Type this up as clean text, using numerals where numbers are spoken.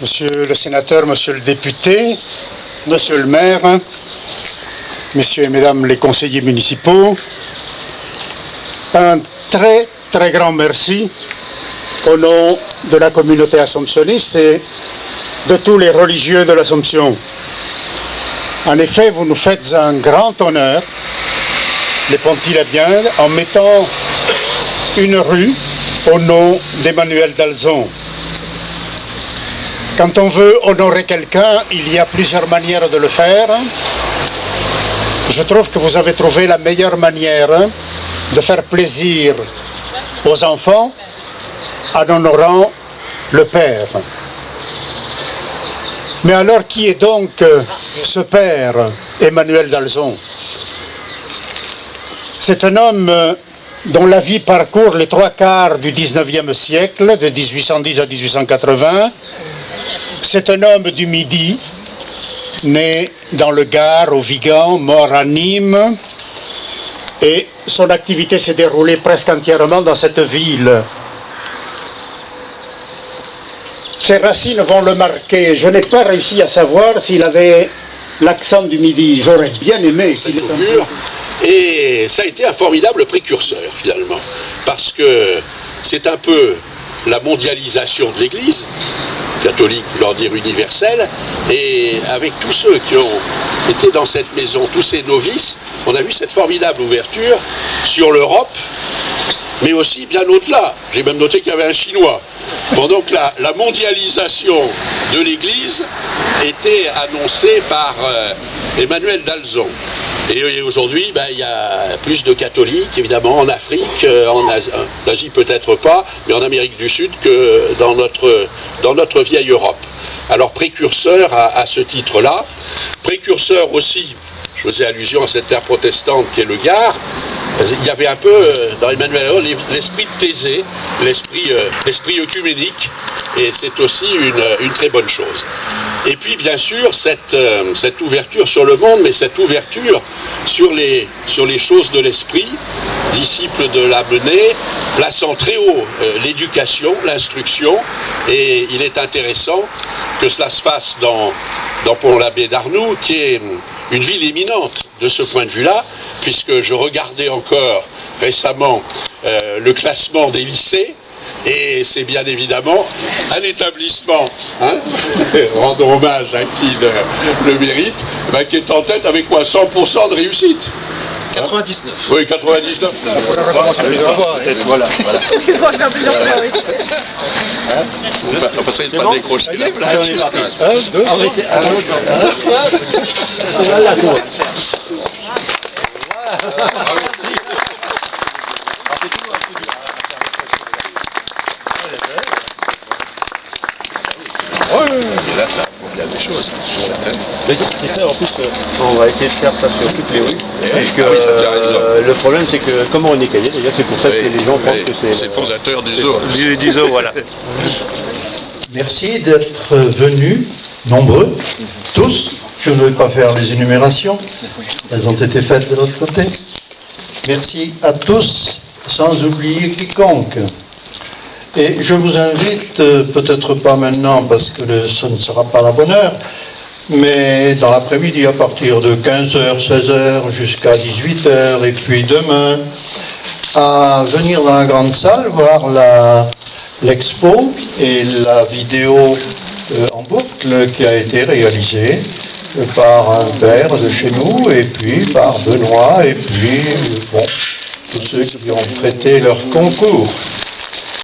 Monsieur le sénateur, monsieur le député, monsieur le maire, messieurs et mesdames les conseillers municipaux, un très grand merci au nom de la communauté assomptionniste et de tous les religieux de l'Assomption. En effet, vous nous faites un grand honneur, les Pontilabiens, en mettant une rue au nom d'Emmanuel d'Alzon. Quand on veut honorer quelqu'un, il y a plusieurs manières de le faire. Je trouve que vous avez trouvé la meilleure manière de faire plaisir aux enfants en honorant le père. Mais alors, qui est donc ce père, Emmanuel d'Alzon? C'est un homme dont la vie parcourt les 3/4 du 19e siècle, de 1810 à 1880. C'est un homme du Midi, né dans le Gard, au Vigan, mort à Nîmes, et son activité s'est déroulée presque entièrement dans cette ville. Ses racines vont le marquer. Je n'ai pas réussi à savoir s'il avait l'accent du Midi. J'aurais bien aimé qu'il ait un peu. Et ça a été un formidable précurseur, finalement, parce que c'est un peu la mondialisation de l'Église, catholique, voulant dire universelle, et avec tous ceux qui ont été dans cette maison, tous ces novices, on a vu cette formidable ouverture sur l'Europe, mais aussi bien au-delà. J'ai même noté qu'il y avait un Chinois. Bon, donc la mondialisation de l'Église était annoncée par Emmanuel d'Alzon. Et aujourd'hui, il y a plus de catholiques, évidemment, en Afrique, en Asie peut-être pas, mais en Amérique du Sud que dans notre vieille Europe. Alors précurseur à ce titre-là, précurseur aussi, je faisais allusion à cette terre protestante qui est le Gard, il y avait un peu dans Emmanuel l'esprit de Thésée, l'esprit œcuménique, et c'est aussi une très bonne chose. Et puis bien sûr cette ouverture sur le monde, mais cette ouverture sur les choses de l'esprit, disciple de la menée, plaçant très haut l'éducation, l'instruction, et il est intéressant que cela se fasse dans Pont-l'Abbé d'Arnoux, qui est une ville éminente de ce point de vue-là, puisque je regardais encore récemment le classement des lycées, et c'est bien évidemment un établissement, rendons hommage à qui le mérite, qui est en tête avec quoi 100% de réussite. 99. Oui, 99. Voilà. On va essayer de pas décrocher la blague. Et là, ça prouve bien des choses. C'est ça, en plus, on va essayer de faire ça sur toutes les rues. Parce que le problème, c'est que, comme on est caillé, d'ailleurs, c'est pour ça que les gens pensent que c'est... C'est fondateur du zoo. Du zoo, voilà. Merci d'être venus, nombreux, tous. Je ne vais pas faire les énumérations, elles ont été faites de l'autre côté. Merci à tous, sans oublier quiconque. Et je vous invite, peut-être pas maintenant parce que ce ne sera pas la bonne heure, mais dans l'après-midi à partir de 15h, 16h jusqu'à 18h, et puis demain, à venir dans la grande salle voir l'expo et la vidéo en boucle qui a été réalisée par un père de chez nous, et puis par Benoît, et puis tous ceux qui ont prêté leur concours.